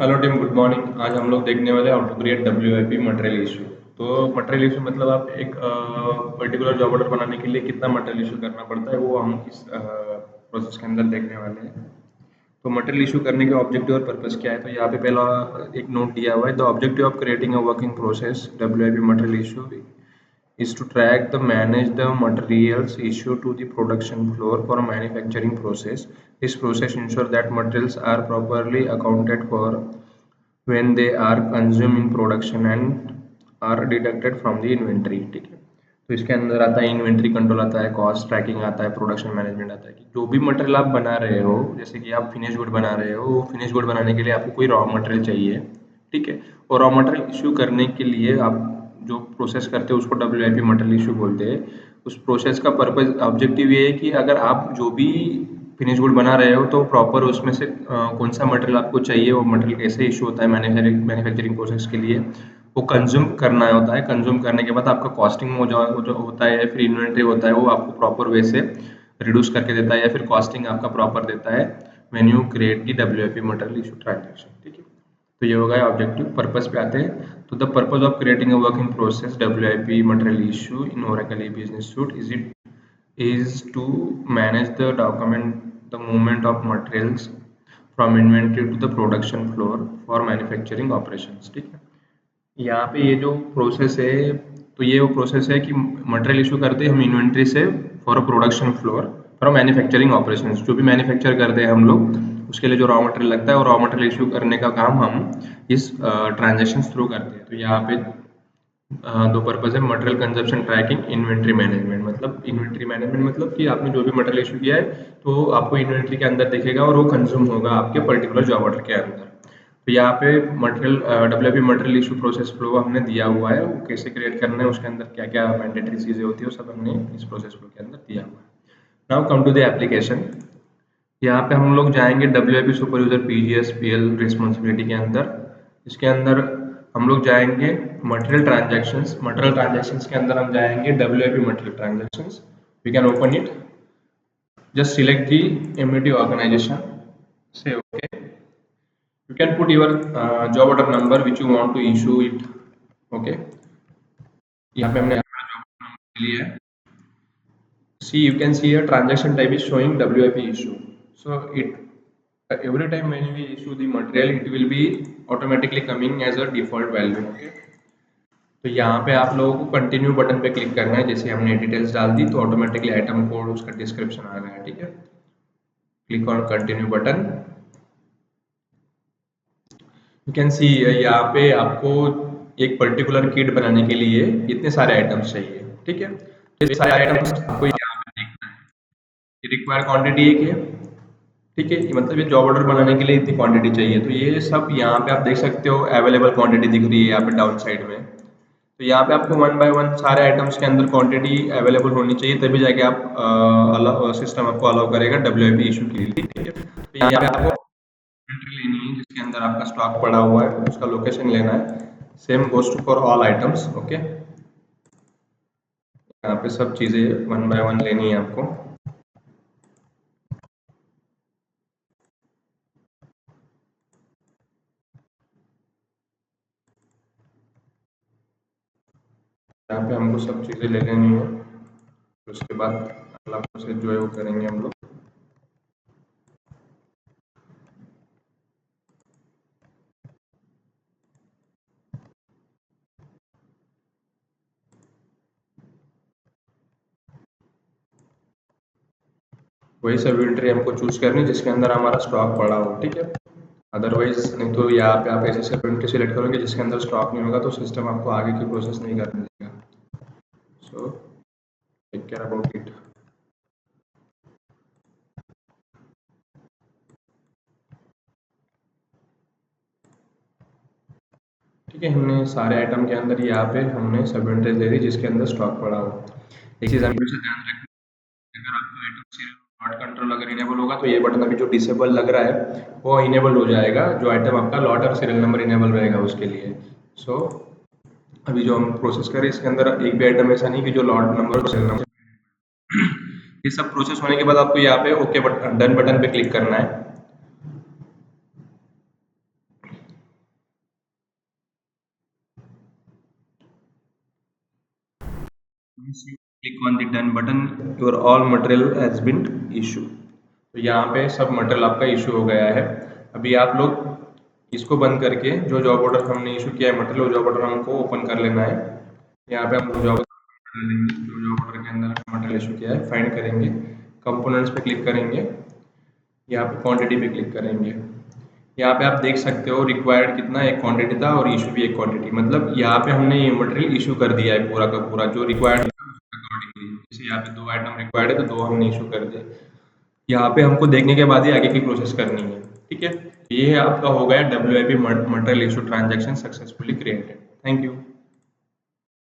Hello team, good morning. आज हम लोग देखने वाले how to create WIP material issue. तो मटेरियल इशू मतलब आप एक पर्टिकुलर जॉब ऑर्डर बनाने के लिए कितना मटेरियल इशू करना पड़ता है, वो हम इस प्रोसेस के अंदर देखने वाले हैं। तो मटेरियल इशू करने के ऑब्जेक्टिव और पर्पस क्या है, तो यहाँ पे पहला एक नोट दिया हुआ है। The objective of creating a working process WIP material issue is to track the manage the materials issued to the production floor for manufacturing process. This process ensures that materials are properly accounted for when they are consumed in production and are deducted from the inventory। ठीक है, तो इसके अंदर आता है inventory control, आता है cost trekking, आता है प्रोडक्शन मैनेजमेंट, आता है कि जो भी मटेरियल आप बना रहे हो, जैसे कि आप फिनिश गुड बना रहे हो, फिनिश गुड बनाने के लिए आपको कोई रॉ मटेरियल चाहिए। ठीक है, और रॉ मटेरियल इशू करने के लिए आप जो प्रोसेस करते हो उसको WIP मटेरियल इशू बोलते हैं। उस प्रोसेस का पर्पज ऑब्जेक्टिव ये है कि अगर आप जो भी फिनिश गुड बना रहे हो तो प्रॉपर उसमें से कौन सा मटेरियल आपको चाहिए, वो मटेरियल कैसे इशू होता है मैन्युफैक्चरिंग प्रोसेस के लिए, वो कंज्यूम करना होता है। कंज्यूम करने के बाद आपका कॉस्टिंग वो जो होता है या फिर इन्वेंट्री होता है, वो आपको प्रॉपर वे से रिड्यूस करके देता है या फिर कॉस्टिंग आपका प्रॉपर देता है when you create the WIP material issue transaction. ठीक है, तो ये होगा ऑब्जेक्टिव। पर्पस पे आते हैं, तो the purpose of creating a working process WIP material issue in Oracle E-Business Suite is to manage the movement of materials from inventory to the production floor for manufacturing operations। ठीक है, यहाँ पे ये जो प्रोसेस है, तो ये वो प्रोसेस है कि मटेरियल इशू करते हैं हम इन्वेंट्री से for production floor for manufacturing operations. जो भी मैन्युफैक्चर करते हैं हम लोग, उसके लिए जो रॉ मटेरियल लगता है, और रॉ मटेरियल इशू करने का काम हम इस ट्रांजेक्शन थ्रू करते हैं। तो यहाँ पे दो पर्पज है, material consumption tracking, inventory management. मतलब इन्वेंट्री मैनेजमेंट मतलब कि आपने जो भी मटेरियल इशू किया है तो आपको इन्वेंट्री के अंदर दिखेगा और वो कंज्यूम होगा आपके पर्टिकुलर जॉब ऑर्डर के अंदर। तो यहाँ पे material WIP material issue process flow हमने दिया हुआ है, वो कैसे क्रिएट करना है, उसके अंदर क्या क्या मैंडेटरी चीज़ें होती है, वो सब हमने इस प्रोसेस फ्लो के अंदर दिया हुआ है। Now come to the application. यहाँ पे हम लोग जाएंगे WIP super user PGS PL responsibility के अंदर। इसके अंदर हम लोग जाएंगे मटेरियल ट्रांजैक्शंस के अंदर हम जाएंगे WIP material transactions. We can open it, just select the MUT organization, say okay। You can put your job order number which you want to issue it। okay, यहाँ पे हमने अपना job order number ले लिया है। See, you can see a transaction type is showing WIP issue, so it every time when we issue the material it will be automatically coming as a default value। okay, तो यहाँ पे आप लोगों को continue button पे click करना है। जैसे हमने डिटेल्स डाल दी तो ऑटोमेटिकली आइटम कोड, उसका डिस्क्रिप्शन आ गया। ठीक है, click on continue button. You can see यहाँ पे आपको एक पर्टिकुलर किट बनाने के लिए इतने सारे आइटम्स चाहिए। ठीक है, ये सारे आइटम्स आपको यहाँ पे देखना है। ये रिक्वायर्ड क्वांटिटी एक है। ठीक है, मतलब ये जॉब ऑर्डर बनाने के लिए इतनी क्वांटिटी चाहिए, तो ये सब यहाँ पे आप देख सकते हो। अवेलेबल क्वांटिटी दिख रही है यहाँ पे डाउन साइड में। तो यहाँ पे आपको वन बाय वन सारे आइटम्स के अंदर क्वांटिटी अवेलेबल होनी चाहिए, तभी जाके आप सिस्टम आपको अलाउ करेगा WIP इशू के लिए। ठीक है, तो यहाँ पे आपको इन्वेंट्री लेनी है जिसके अंदर आपका स्टॉक पड़ा हुआ है, उसका लोकेशन लेना है। Same goes to for all items. Okay, यहाँ पे सब चीज़ें वन बाय वन लेनी है आपको। यहाँ पे हमको सब चीज़ें ले लेनी है, उसके बाद अगला प्रोसेस जो है वो करेंगे हम लोग। वही सब इन्वेंट्री हमको चूज करनी है जिसके अंदर हमारा स्टॉक पड़ा हो। ठीक है, अदरवाइज नहीं तो यहाँ पे आप ऐसे सब इन्वेंट्री सेलेक्ट करोगे जिसके अंदर स्टॉक नहीं होगा, तो सिस्टम आपको आगे की प्रोसेस नहीं करने देगा। So take care about it. ठीक है, हमने सारे आइटम के अंदर यहाँ पे हमने सब इन्वेंट्री ले ली जिसके अंदर स्टॉक पड़ा हो। एक चीज़ हमेशा ध्यान रखना, अगर आपका आइटम सीरियल लॉट कंट्रोल अगर इनेबल होगा तो ये बटन अभी जो डिसेबल लग रहा है वो इनेबल हो जाएगा, जो आइटम आपका लॉट और सीरियल नंबर इनेबल रहेगा उसके लिए। सो अभी जो हम प्रोसेस करें इसके अंदर एक भी आइटम ऐसा नहीं कि जो लॉट नंबर और सीरियल नंबर। ये सब प्रोसेस होने के बाद आपको यहाँ पे ओके बटन, डन बटन पे क्लिक करना है। once you click on the done button, your all material has been issued. तो यहाँ पे सब मटेरियल आपका इशू हो गया है। अभी आप लोग इसको बंद करके जो जॉब ऑर्डर हमने इशू किया है मटेरियल, वो जॉब ऑर्डर हमको ओपन कर लेना है। यहाँ पे हम जॉब जो जॉब ऑर्डर के अंदर मटेरियल इशू किया है फाइंड करेंगे, कंपोनेंट्स पे क्लिक करेंगे, यहाँ पे क्वांटिटी पे क्लिक करेंगे। यहाँ पे आप देख सकते हो रिक्वायर्ड कितना, एक क्वांटिटी था और इशू भी एक क्वांटिटी, मतलब यहाँ पे हमने ये मटेरियल इशू कर दिया है पूरा का पूरा जो रिक्वायर्ड अकॉर्डिंगली। जैसे यहाँ पे 2 आइटम रिक्वायर्ड है तो 2 हमने इशू कर दिए। यहाँ पे हमको देखने के बाद ही आगे की प्रोसेस करनी है। ठीक है, ये आपका हो गया WIP material issue transaction successfully created. Thank you.